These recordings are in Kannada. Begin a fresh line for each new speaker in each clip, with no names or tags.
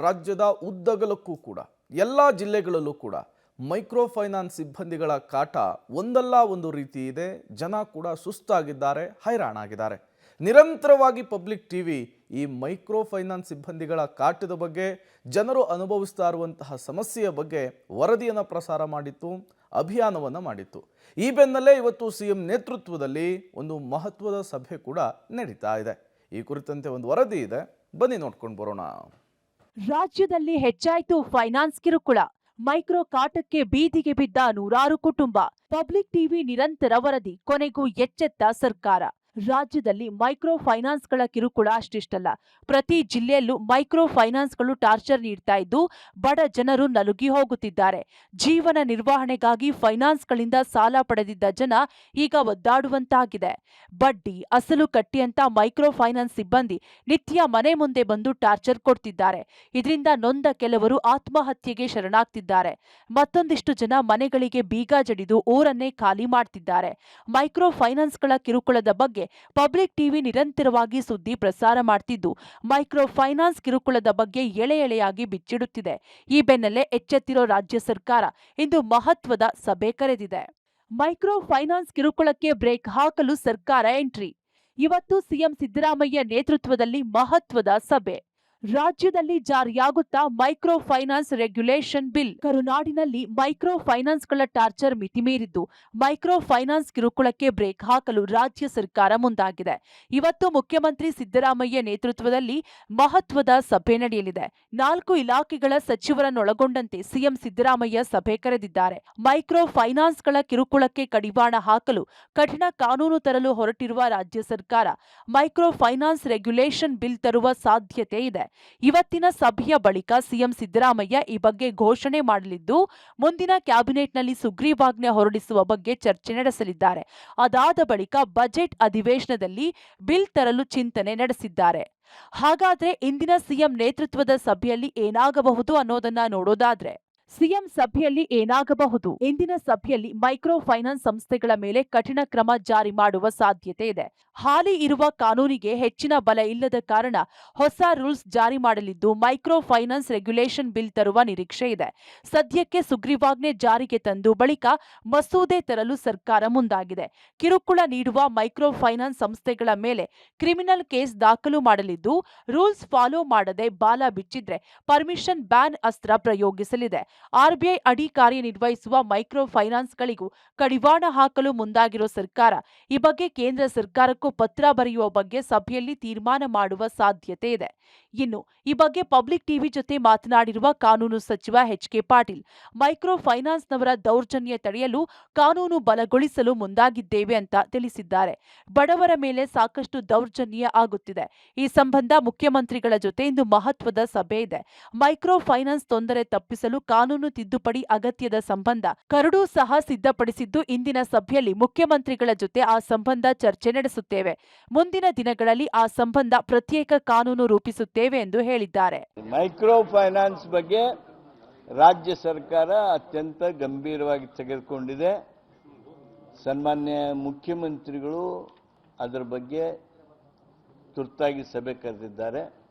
ರಾಜ್ಯದ ಉದ್ದಗಲಕ್ಕೂ ಕೂಡ ಎಲ್ಲ ಜಿಲ್ಲೆಗಳಲ್ಲೂ ಕೂಡ ಮೈಕ್ರೋ ಫೈನಾನ್ಸ್ ಸಿಬ್ಬಂದಿಗಳ ಕಾಟ ಒಂದಲ್ಲ ಒಂದು ರೀತಿ ಇದೆ. ಜನ ಕೂಡ ಸುಸ್ತಾಗಿದ್ದಾರೆ, ಹೈರಾಣಾಗಿದ್ದಾರೆ. ನಿರಂತರವಾಗಿ ಪಬ್ಲಿಕ್ ಟಿವಿ ಈ ಮೈಕ್ರೋ ಫೈನಾನ್ಸ್ ಸಿಬ್ಬಂದಿಗಳ ಕಾಟದ ಬಗ್ಗೆ, ಜನರು ಅನುಭವಿಸ್ತಾ ಇರುವಂತಹ ಸಮಸ್ಯೆಯ ಬಗ್ಗೆ ವರದಿಯನ್ನು ಪ್ರಸಾರ ಮಾಡಿತ್ತು, ಅಭಿಯಾನವನ್ನು ಮಾಡಿತ್ತು. ಈ ಬೆನ್ನಲ್ಲೇ ಇವತ್ತು ಸಿಎಂ ನೇತೃತ್ವದಲ್ಲಿ ಒಂದು ಮಹತ್ವದ ಸಭೆ ಕೂಡ ನಡೀತಾ ಇದೆ. ಈ ಕುರಿತಂತೆ ಒಂದು ವರದಿ ಇದೆ, ಬನ್ನಿ ನೋಡ್ಕೊಂಡು ಬರೋಣ.
ರಾಜ್ಯದಲ್ಲಿ ಹೆಚ್ಚಾಯಿತು ಫೈನಾನ್ಸ್ ಕಿರುಕುಳ. ಮೈಕ್ರೋ ಕಾಟಕ್ಕೆ ಬೀದಿಗೆ ಬಿದ್ದ ನೂರಾರು ಕುಟುಂಬ. ಪಬ್ಲಿಕ್ ಟಿವಿ ನಿರಂತರ ವರದಿ. ಕೊನೆಗೂ ಎಚ್ಚೆತ್ತ ಸರ್ಕಾರ. ರಾಜ್ಯದಲ್ಲಿ ಮೈಕ್ರೋ ಫೈನಾನ್ಸ್ಗಳ ಕಿರುಕುಳ ಅಷ್ಟಿಷ್ಟಲ್ಲ. ಪ್ರತಿ ಜಿಲ್ಲೆಯಲ್ಲೂ ಮೈಕ್ರೋ ಫೈನಾನ್ಸ್ಗಳು ಟಾರ್ಚರ್ ನೀಡ್ತಾ ಇದ್ದು ಬಡ ಜನರು ನಲುಗಿ ಹೋಗುತ್ತಿದ್ದಾರೆ. ಜೀವನ ನಿರ್ವಹಣೆಗಾಗಿ ಫೈನಾನ್ಸ್ಗಳಿಂದ ಸಾಲ ಪಡೆದಿದ್ದ ಜನ ಈಗ ಒದ್ದಾಡುವಂತಾಗಿದೆ. ಬಡ್ಡಿ ಅಸಲು ಕಟ್ಟಿ ಅಂತ ಮೈಕ್ರೋ ಫೈನಾನ್ಸ್ ಸಿಬ್ಬಂದಿ ನಿತ್ಯ ಮನೆ ಮುಂದೆ ಬಂದು ಟಾರ್ಚರ್ ಕೊಡ್ತಿದ್ದಾರೆ. ಇದರಿಂದ ನೊಂದ ಕೆಲವರು ಆತ್ಮಹತ್ಯೆಗೆ ಶರಣಾಗ್ತಿದ್ದಾರೆ. ಮತ್ತೊಂದಿಷ್ಟು ಜನ ಮನೆಗಳಿಗೆ ಬೀಗ ಜಡಿದು ಊರನ್ನೇ ಖಾಲಿ ಮಾಡ್ತಿದ್ದಾರೆ. ಮೈಕ್ರೋ ಫೈನಾನ್ಸ್ಗಳ ಕಿರುಕುಳದ ಬಗ್ಗೆ ಪಬ್ಲಿಕ್ ಟಿವಿ ನಿರಂತರವಾಗಿ ಸುದ್ದಿ ಪ್ರಸಾರ ಮಾಡ್ತಿದ್ದು ಮೈಕ್ರೋ ಫೈನಾನ್ಸ್ ಕಿರುಕುಳದ ಬಗ್ಗೆ ಎಳೆ ಎಳೆಯಾಗಿ ಬಿಚ್ಚಿಡುತ್ತಿದೆ. ಈ ಬೆನ್ನಲ್ಲೇ ಎಚ್ಚೆತ್ತಿರೋ ರಾಜ್ಯ ಸರ್ಕಾರ ಇಂದು ಮಹತ್ವದ ಸಭೆ ಕರೆದಿದೆ. ಮೈಕ್ರೋ ಫೈನಾನ್ಸ್ ಕಿರುಕುಳಕ್ಕೆ ಬ್ರೇಕ್ ಹಾಕಲು ಸರ್ಕಾರ ಎಂಟ್ರಿ. ಇವತ್ತು ಸಿಎಂ ಸಿದ್ದರಾಮಯ್ಯ ನೇತೃತ್ವದಲ್ಲಿ ಮಹತ್ವದ ಸಭೆ. ರಾಜ್ಯದಲ್ಲಿ ಜಾರಿಯಾಗುತ್ತಾ ಮೈಕ್ರೋ ಫೈನಾನ್ಸ್ ರೆಗ್ಯುಲೇಷನ್ ಬಿಲ್. ಕರುನಾಡಿನಲ್ಲಿ ಮೈಕ್ರೋ ಫೈನಾನ್ಸ್ಗಳ ಟಾರ್ಚರ್ ಮಿತಿಮೀರಿದ್ದು ಮೈಕ್ರೋ ಫೈನಾನ್ಸ್ ಕಿರುಕುಳಕ್ಕೆ ಬ್ರೇಕ್ ಹಾಕಲು ರಾಜ್ಯ ಸರ್ಕಾರ ಮುಂದಾಗಿದೆ. ಇವತ್ತು ಮುಖ್ಯಮಂತ್ರಿ ಸಿದ್ದರಾಮಯ್ಯ ನೇತೃತ್ವದಲ್ಲಿ ಮಹತ್ವದ ಸಭೆ ನಡೆಯಲಿದೆ. 4 ಇಲಾಖೆಗಳ ಸಚಿವರನ್ನೊಳಗೊಂಡಂತೆ ಸಿಎಂ ಸಿದ್ದರಾಮಯ್ಯ ಸಭೆ ಕರೆದಿದ್ದಾರೆ. ಮೈಕ್ರೋ ಫೈನಾನ್ಸ್ಗಳ ಕಿರುಕುಳಕ್ಕೆ ಕಡಿವಾಣ ಹಾಕಲು ಕಠಿಣ ಕಾನೂನು ತರಲು ಹೊರಟಿರುವ ರಾಜ್ಯ ಸರ್ಕಾರ ಮೈಕ್ರೋ ಫೈನಾನ್ಸ್ ರೆಗ್ಯುಲೇಷನ್ ಬಿಲ್ ತರುವ ಸಾಧ್ಯತೆ ಇದೆ. ಇವತ್ತಿನ ಸಭೆಯ ಬಳಿಕ ಸಿಎಂ ಸಿದ್ದರಾಮಯ್ಯ ಈ ಬಗ್ಗೆ ಘೋಷಣೆ ಮಾಡಲಿದ್ದು ಮುಂದಿನ ಕ್ಯಾಬಿನೆಟ್ನಲ್ಲಿ ಸುಗ್ರೀವಾಜ್ಞೆ ಹೊರಡಿಸುವ ಬಗ್ಗೆ ಚರ್ಚೆ ನಡೆಸಲಿದ್ದಾರೆ. ಅದಾದ ಬಳಿಕ ಬಜೆಟ್ ಅಧಿವೇಶನದಲ್ಲಿ ಬಿಲ್ ತರಲು ಚಿಂತನೆ ನಡೆಸಿದ್ದಾರೆ. ಹಾಗಾದ್ರೆ ಇಂದಿನ ಸಿಎಂ ನೇತೃತ್ವದ ಸಭೆಯಲ್ಲಿ ಏನಾಗಬಹುದು ಅನ್ನೋದನ್ನ ನೋಡೋದಾದ್ರೆ, ಸಿಎಂ ಸಭೆಯಲ್ಲಿ ಏನಾಗಬಹುದು? ಇಂದಿನ ಸಭೆಯಲ್ಲಿ ಮೈಕ್ರೋ ಫೈನಾನ್ಸ್ ಸಂಸ್ಥೆಗಳ ಮೇಲೆ ಕಠಿಣ ಕ್ರಮ ಜಾರಿ ಮಾಡುವ ಸಾಧ್ಯತೆ ಇದೆ. ಹಾಲಿ ಇರುವ ಕಾನೂನಿಗೆ ಹೆಚ್ಚಿನ ಬಲ ಇಲ್ಲದ ಕಾರಣ ಹೊಸ ರೂಲ್ಸ್ ಜಾರಿ ಮಾಡಲಿದ್ದು ಮೈಕ್ರೋ ಫೈನಾನ್ಸ್ ರೆಗ್ಯುಲೇಷನ್ ಬಿಲ್ ತರುವ ನಿರೀಕ್ಷೆ ಇದೆ. ಸದ್ಯಕ್ಕೆ ಸುಗ್ರೀವಾಜ್ಞೆ ಜಾರಿಗೆ ತಂದು ಬಳಿಕ ಮಸೂದೆ ತರಲು ಸರ್ಕಾರ ಮುಂದಾಗಿದೆ. ಕಿರುಕುಳ ನೀಡುವ ಮೈಕ್ರೋ ಫೈನಾನ್ಸ್ ಸಂಸ್ಥೆಗಳ ಮೇಲೆ ಕ್ರಿಮಿನಲ್ ಕೇಸ್ ದಾಖಲು ಮಾಡಲಿದ್ದು ರೂಲ್ಸ್ ಫಾಲೋ ಮಾಡದೆ ಬಾಲ ಬಿಚ್ಚಿದ್ರೆ ಪರ್ಮಿಷನ್ ಬ್ಯಾನ್ ಅಸ್ತ್ರ ಪ್ರಯೋಗಿಸಲಿದೆ. ಆರ್ಬಿಐ ಅಡಿ ಕಾರ್ಯನಿರ್ವಹಿಸುವ ಮೈಕ್ರೋ ಫೈನಾನ್ಸ್ಗಳಿಗೂ ಕಡಿವಾಣ ಹಾಕಲು ಮುಂದಾಗಿರೋ ಸರ್ಕಾರ ಈ ಬಗ್ಗೆ ಕೇಂದ್ರ ಸರ್ಕಾರಕ್ಕೂ ಪತ್ರ ಬರೆಯುವ ಬಗ್ಗೆ ಸಭೆಯಲ್ಲಿ ತೀರ್ಮಾನ ಮಾಡುವ ಸಾಧ್ಯತೆ ಇದೆ. ಇನ್ನು ಈ ಬಗ್ಗೆ ಪಬ್ಲಿಕ್ ಟಿವಿ ಜೊತೆ ಮಾತನಾಡಿರುವ ಕಾನೂನು ಸಚಿವ ಎಚ್.ಕೆ. ಪಾಟೀಲ್, ಮೈಕ್ರೋ ಫೈನಾನ್ಸ್ನವರ ದೌರ್ಜನ್ಯ ತಡೆಯಲು ಕಾನೂನು ಬಲಗೊಳಿಸಲು ಮುಂದಾಗಿದ್ದೇವೆ ಅಂತ ತಿಳಿಸಿದ್ದಾರೆ. ಬಡವರ ಮೇಲೆ ಸಾಕಷ್ಟು ದೌರ್ಜನ್ಯ ಆಗುತ್ತಿದೆ. ಈ ಸಂಬಂಧ ಮುಖ್ಯಮಂತ್ರಿಗಳ ಜೊತೆ ಇಂದು ಮಹತ್ವದ ಸಭೆ ಇದೆ. ಮೈಕ್ರೋ ಫೈನಾನ್ಸ್ ತೊಂದರೆ ತಪ್ಪಿಸಲು ಕಾನೂನು ತಿದ್ದುಪಡಿ ಅಗತ್ಯದ ಸಂಬಂಧ ಕರಡು ಸಹ ಸಿದ್ಧಪಡಿಸಿದ್ದು ಇಂದಿನ ಸಭೆಯಲ್ಲಿ ಮುಖ್ಯಮಂತ್ರಿಗಳ ಜೊತೆ ಆ ಸಂಬಂಧ ಚರ್ಚೆ ನಡೆಸುತ್ತೇವೆ. ಮುಂದಿನ ದಿನಗಳಲ್ಲಿ ಆ ಸಂಬಂಧ ಪ್ರತ್ಯೇಕ ಕಾನೂನು ರೂಪಿಸುತ್ತೇವೆ ಎಂದು ಹೇಳಿದ್ದಾರೆ.
ಮೈಕ್ರೋ ಫೈನಾನ್ಸ್ ಬಗ್ಗೆ ರಾಜ್ಯ ಸರ್ಕಾರ ಅತ್ಯಂತ ಗಂಭೀರವಾಗಿ ತೆಗೆದುಕೊಂಡಿದೆ. ಸನ್ಮಾನ್ಯ ಮುಖ್ಯಮಂತ್ರಿಗಳು ಅದರ ಬಗ್ಗೆ ತುರ್ತಾಗಿ ಸಭೆ ಕರೆದಿದ್ದಾರೆ.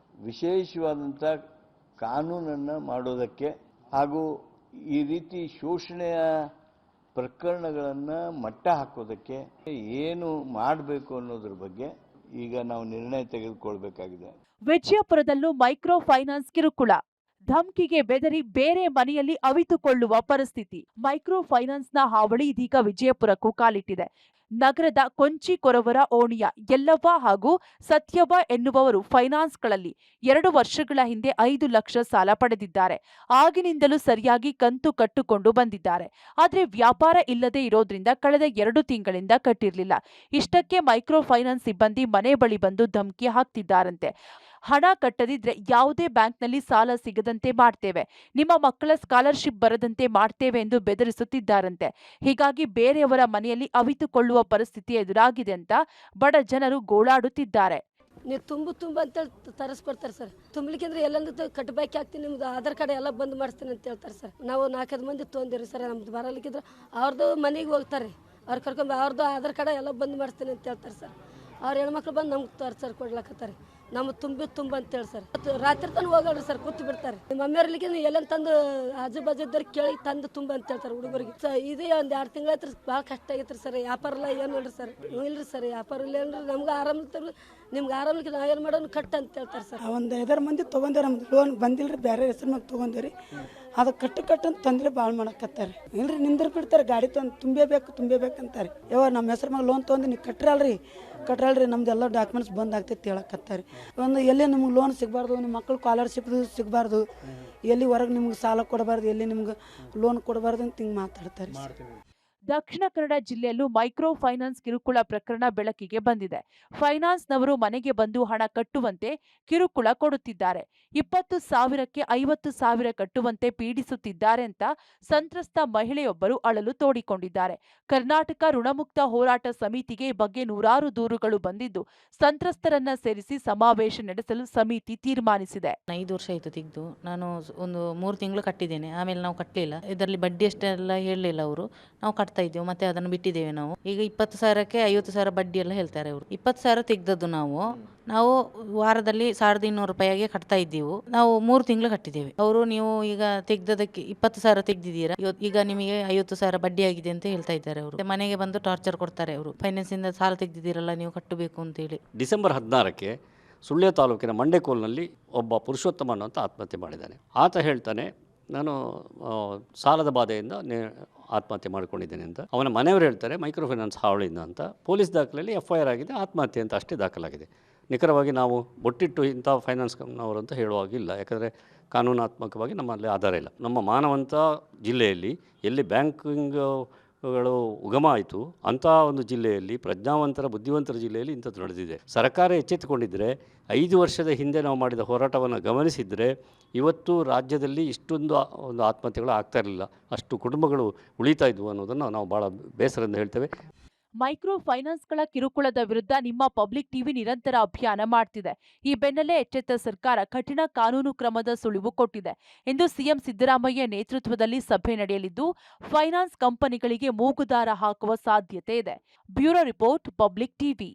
ವಿಶೇಷವಾದಂಥ ಕಾನೂನನ್ನು ಮಾಡೋದಕ್ಕೆ ಹಾಗೂ ಈ ರೀತಿ ಶೋಷಣೆಯ ಪ್ರಕರಣಗಳನ್ನು ಮಟ್ಟ ಹಾಕೋದಕ್ಕೆ ಏನು ಮಾಡಬೇಕು ಅನ್ನೋದ್ರ ಬಗ್ಗೆ ಈಗ ನಾವು ನಿರ್ಣಯ ತೆಗೆದುಕೊಳ್ಬೇಕಾಗಿದೆ.
ವಿಜಯಪುರದಲ್ಲೂ ಮೈಕ್ರೋ ಫೈನಾನ್ಸ್ ಕಿರುಕುಳ. ಧಮ್ಕಿಗೆ ಬೆದರಿ ಬೇರೆ ಮನೆಯಲ್ಲಿ ಅವಿತುಕೊಳ್ಳುವ ಪರಿಸ್ಥಿತಿ. ಮೈಕ್ರೋ ಫೈನಾನ್ಸ್ನ ಹಾವಳಿ ಇದೀಗ ವಿಜಯಪುರಕ್ಕೂ ಕಾಲಿಟ್ಟಿದೆ. ನಗರದ ಕೊಂಚಿ ಕೊರವರ ಓಣಿಯ ಯಲ್ಲವ್ವ ಹಾಗೂ ಸತ್ಯವ್ವ ಎನ್ನುವವರು ಫೈನಾನ್ಸ್ಗಳಲ್ಲಿ 2 ವರ್ಷಗಳ ಹಿಂದೆ 5 ಲಕ್ಷ ಸಾಲ ಪಡೆದಿದ್ದಾರೆ. ಆಗಿನಿಂದಲೂ ಸರಿಯಾಗಿ ಕಂತು ಕಟ್ಟುಕೊಂಡು ಬಂದಿದ್ದಾರೆ. ಆದರೆ ವ್ಯಾಪಾರ ಇಲ್ಲದೆ ಇರೋದ್ರಿಂದ ಕಳೆದ 2 ತಿಂಗಳಿಂದ ಕಟ್ಟಿರಲಿಲ್ಲ. ಇಷ್ಟಕ್ಕೆ ಮೈಕ್ರೋ ಫೈನಾನ್ಸ್ ಸಿಬ್ಬಂದಿ ಮನೆ ಬಳಿ ಬಂದು ಧಮಕಿ ಹಾಕ್ತಿದ್ದಾರಂತೆ. ಹಣ ಕಟ್ಟದಿದ್ರೆ ಯಾವುದೇ ಬ್ಯಾಂಕ್ನಲ್ಲಿ ಸಾಲ ಸಿಗದಂತೆ ಮಾಡ್ತೇವೆ, ನಿಮ್ಮ ಮಕ್ಕಳ ಸ್ಕಾಲರ್ಶಿಪ್ ಬರದಂತೆ ಮಾಡ್ತೇವೆ ಎಂದು ಬೆದರಿಸುತ್ತಿದ್ದಾರಂತೆ. ಹೀಗಾಗಿ ಬೇರೆಯವರ ಮನೆಯಲ್ಲಿ ಅವಿತುಕೊಳ್ಳುವ ಪರಿಸ್ಥಿತಿ ಎದುರಾಗಿದೆ ಅಂತ ಬಡ ಜನರು ಗೋಳಾಡುತ್ತಿದ್ದಾರೆ.
ನೀವು ತುಂಬ ಅಂತೇಳಿ ತರಿಸ್ಕೊಡ್ತಾರೆ ಸರ್. ತುಂಬಲಿಕ್ಕೆ ಅಂದ್ರೆ ಎಲ್ಲಂದು ಕಟ್ಟಬೇಕು ಆಗ್ತೀನಿ, ನಿಮ್ದು ಆಧಾರ್ ಕಾರ್ಡ್ ಎಲ್ಲ ಬಂದ್ ಮಾಡಿಸ್ತೀನಿ ಅಂತ ಹೇಳ್ತಾರೆ ಸರ್. ನಾವು 4-5 ಮಂದಿ ತೊಗೊಂಡಿರಿ ಸರ್. ನಮ್ದು ಬರಲಿಕ್ಕಿದ್ರೆ ಅವ್ರದ್ದು ಮನೆಗೆ ಹೋಗ್ತಾರೆ, ಅವ್ರು ಕರ್ಕೊಂಡು ಅವ್ರದ್ದು ಆಧಾರ್ ಕಾರ್ಡ್ ಎಲ್ಲ ಬಂದ್ ಮಾಡಿಸ್ತೀನಿ ಅಂತ ಹೇಳ್ತಾರೆ ಸರ್. ಅವ್ರ ಹೆಣ್ಮಕ್ಳು ಬಂದು ನಮ್ಗೆ ತೋರಿಸ್ತಾರೆ ಕೊಡ್ಲಕತ್ತಾರೆ. ನಮ್ಮ ತುಂಬ ಅಂತೇಳಿ ಸರ್ ರಾತ್ರಿ ತನಕ ಹೋಗಲ್ರಿ ಸರ್ ಕೂತು ಬಿಡ್ತಾರೆ. ನಿಮ್ಮ ಮಮ್ಮಿಯರ್ಲಿಕ್ಕೆ ಎಲ್ಲಂತ ತಂದು ಆಜು ಬಾಜು ಇದ್ದವ್ರು ಕೇಳಿ ತಂದು ತುಂಬ ಅಂತ ಹೇಳ್ತಾರೆ ಹುಡುಗರಿಗೆ. ಇದೇ ಒಂದು 2 ತಿಂಗಳ ಐತ್ರಿ ಭಾಳ ಕಷ್ಟ ಆಗೈತ್ರಿ ಸರ್. ವ್ಯಾಪಾರ ಎಲ್ಲ ಏನು ಇಲ್ರಿ ಸರ್, ಇಲ್ರಿ ಸರ್ ವ್ಯಾಪಾರ ಇಲ್ಲ ಏನ್ರಿ, ನಮ್ಗೆ ಆರಾಮ ಇರ್ತಾರೆ, ನಿಮ್ಗೆ ಆರಾಮಲಿಕ್ಕೆ ನಾವು ಏನು ಮಾಡೋಣ ಕಟ್ ಅಂತ ಹೇಳ್ತಾರೆ ಸರ್.
ಒಂದು 5 ಮಂದಿ ತೊಗೊಂಡೇರಿ, ನಮ್ದು ಲೋನ್ ಬಂದಿಲ್ರಿ, ಬೇರೆ ಹೆಸರು ಮ್ಯಾಗ ತೊಗೊಂಡೇರಿ. ಅದು ಕಟ್ಟು ಅಂತ ತಂದ್ರೆ ಭಾಳ ಮಾಡಕತ್ತಾರೆ. ಇಲ್ರಿ ನಿಂದ್ರ ಬಿಡ್ತಾರೆ, ಗಾಡಿ ತಂದು ತುಂಬೇಬೇಕಂತಾರೆ. ನಮ್ಮ ಹೆಸರು ಮ್ಯಾಗ ಲೋನ್ ತೊಗೊಂಡು ನೀವು ಕಟ್ರಲ್ರಿ ನಮ್ದೆಲ್ಲ ಡಾಕ್ಯುಮೆಂಟ್ಸ್ ಬಂದ್ ಆಗ್ತೈತೆ ಹೇಳಕತ್ತಾರೆ. ಒಂದು ಎಲ್ಲಿ ನಿಮ್ಗೆ ಲೋನ್ ಸಿಗಬಾರ್ದು, ನಿಮ್ಮ ಮಕ್ಕಳು ಸ್ಕಾಲರ್ಶಿಪ್ ಸಿಗಬಾರ್ದು, ಎಲ್ಲಿ ಹೊರಗೆ ನಿಮ್ಗೆ ಸಾಲ ಕೊಡಬಾರ್ದು, ಎಲ್ಲಿ ನಿಮ್ಗೆ ಲೋನ್ ಕೊಡಬಾರ್ದು ಅಂತ ಹಿಂಗೆ ಮಾತಾಡ್ತಾರೆ.
ದಕ್ಷಿಣ ಕನ್ನಡ ಜಿಲ್ಲೆಯಲ್ಲೂ ಮೈಕ್ರೋ ಫೈನಾನ್ಸ್ ಕಿರುಕುಳ ಪ್ರಕರಣ ಬೆಳಕಿಗೆ ಬಂದಿದೆ. ಫೈನಾನ್ಸ್ನವರು ಮನೆಗೆ ಬಂದು ಹಣ ಕಟ್ಟುವಂತೆ ಕಿರುಕುಳ ಕೊಡುತ್ತಿದ್ದಾರೆ. 20,000ಕ್ಕೆ 50,000 ಕಟ್ಟುವಂತೆ ಪೀಡಿಸುತ್ತಿದ್ದಾರೆ ಅಂತ ಸಂತ್ರಸ್ತ ಮಹಿಳೆಯೊಬ್ಬರು ಅಳಲು ತೋಡಿಕೊಂಡಿದ್ದಾರೆ. ಕರ್ನಾಟಕ ಋಣಮುಕ್ತ ಹೋರಾಟ ಸಮಿತಿಗೆ ಈ ಬಗ್ಗೆ ನೂರಾರು ದೂರುಗಳು ಬಂದಿದ್ದು, ಸಂತ್ರಸ್ತರನ್ನ ಸೇರಿಸಿ ಸಮಾವೇಶ ನಡೆಸಲು ಸಮಿತಿ ತೀರ್ಮಾನಿಸಿದೆ.
5 ವರ್ಷ ಆಯಿತು ತೆಗೆದು. ನಾನು ಒಂದು 3 ತಿಂಗಳು ಕಟ್ಟಿದ್ದೇನೆ. ಆಮೇಲೆ ನಾವು ಕಟ್ಟಲಿಲ್ಲ. ಇದರಲ್ಲಿ ಬಡ್ಡಿ ಅಷ್ಟೆಲ್ಲ ಹೇಳಲಿಲ್ಲ ಅವರು. ನಾವು ಕಟ್ತಾ ಇದ್ದೇವೆ, ಮತ್ತೆ ಅದನ್ನು ಬಿಟ್ಟಿದ್ದೇವೆ ನಾವು. ಈಗ 20,000ಕ್ಕೆ 50,000 ಬಡ್ಡಿ ಎಲ್ಲ ಹೇಳ್ತಾರೆ ಅವರು. 20,000 ತೆಗೆದದ್ದು ನಾವು ವಾರದಲ್ಲಿ 1,200 ರೂಪಾಯಿಗೆ ಕಟ್ತಾ ಇದ್ದೀವಿ. ನಾವು 3 ತಿಂಗಳು ಕಟ್ಟಿದ್ದೇವೆ. ಅವರು ನೀವು ಈಗ ತೆಗೆದದಕ್ಕೆ 20,000 ತೆಗೆದಿದ್ದೀರಾ, ಈಗ ನಿಮಗೆ 50,000 ಬಡ್ಡಿ ಆಗಿದೆ ಅಂತ ಹೇಳ್ತಾ ಇದ್ದಾರೆ ಅವರು. ಮನೆಗೆ ಬಂದು ಟಾರ್ಚರ್ ಕೊಡ್ತಾರೆ ಅವರು. ಫೈನಾನ್ಸ್ ಇಂದ ಸಾಲ ತೆಗೆದಿದ್ದೀರಲ್ಲ ನೀವು ಕಟ್ಟಬೇಕು ಅಂತೇಳಿ.
ಡಿಸೆಂಬರ್ 16ಕ್ಕೆ ಸುಳ್ಯ ತಾಲೂಕಿನ ಮಂಡೆಕೋಲ್ನಲ್ಲಿ ಒಬ್ಬ ಪುರುಷೋತ್ತಮ ಅನ್ನುವಂಥ ಆತ್ಮಹತ್ಯೆ ಮಾಡಿದ್ದಾನೆ. ಆತ ಹೇಳ್ತಾನೆ, ನಾನು ಸಾಲದ ಬಾಧೆಯಿಂದ ಆತ್ಮಹತ್ಯೆ ಮಾಡಿಕೊಂಡಿದ್ದೇನೆ ಅಂತ. ಅವನ ಮನೆಯವರು ಹೇಳ್ತಾರೆ ಮೈಕ್ರೋ ಫೈನಾನ್ಸ್ ಹಾವಳಿಯಿಂದ ಅಂತ. ಪೊಲೀಸ್ ದಾಖಲೆಯಲ್ಲಿ FIR ಆಗಿದೆ, ಆತ್ಮಹತ್ಯೆ ಅಂತ ಅಷ್ಟೇ ದಾಖಲಾಗಿದೆ. ನಿಖರವಾಗಿ ನಾವು ಒಟ್ಟಿಟ್ಟು ಇಂಥ ಫೈನಾನ್ಸ್ ಕಂಪ್ನಿಯವರು ಅಂತ ಹೇಳುವಾಗಿಲ್ಲ, ಯಾಕಂದರೆ ಕಾನೂನಾತ್ಮಕವಾಗಿ ನಮ್ಮಲ್ಲಿ ಆಧಾರ ಇಲ್ಲ. ನಮ್ಮ ಮಾನವಂತ ಜಿಲ್ಲೆಯಲ್ಲಿ ಎಲ್ಲಿ ಬ್ಯಾಂಕಿಂಗ್ಗಳು ಉಗಮ ಆಯಿತು ಅಂಥ ಒಂದು ಜಿಲ್ಲೆಯಲ್ಲಿ, ಪ್ರಜ್ಞಾವಂತರ ಬುದ್ಧಿವಂತರ ಜಿಲ್ಲೆಯಲ್ಲಿ ಇಂಥದ್ದು ನಡೆದಿದೆ. ಸರ್ಕಾರ ಎಚ್ಚೆತ್ತುಕೊಂಡಿದ್ದರೆ, 5 ವರ್ಷದ ಹಿಂದೆ ನಾವು ಮಾಡಿದ ಹೋರಾಟವನ್ನು ಗಮನಿಸಿದರೆ ಇವತ್ತು ರಾಜ್ಯದಲ್ಲಿ ಇಷ್ಟೊಂದು ಒಂದು ಆತ್ಮಹತ್ಯೆಗಳು ಆಗ್ತಾ ಇರಲಿಲ್ಲ, ಅಷ್ಟು ಕುಟುಂಬಗಳು ಉಳಿತಾ ಇದ್ವು ಅನ್ನೋದನ್ನು ನಾವು ಭಾಳ ಬೇಸರದಿಂದ ಹೇಳ್ತೇವೆ.
ಮೈಕ್ರೋ ಫೈನಾನ್ಸ್ಗಳ ಕಿರುಕುಳದ ವಿರುದ್ಧ ನಿಮ್ಮ ಪಬ್ಲಿಕ್ ಟಿವಿ ನಿರಂತರ ಅಭಿಯಾನ ಮಾಡ್ತಿದೆ. ಈ ಬೆನ್ನಲ್ಲೇ ಎಚ್ಚೆತ್ತ ಸರ್ಕಾರ ಕಠಿಣ ಕಾನೂನು ಕ್ರಮದ ಸುಳಿವು ಕೊಟ್ಟಿದೆ. ಇಂದು ಸಿಎಂ ಸಿದ್ದರಾಮಯ್ಯ ನೇತೃತ್ವದಲ್ಲಿ ಸಭೆ ನಡೆಯಲಿದ್ದು, ಫೈನಾನ್ಸ್ ಕಂಪನಿಗಳಿಗೆ ಮೂಗುದಾರ ಹಾಕುವ ಸಾಧ್ಯತೆ ಇದೆ. Bureau report, public TV.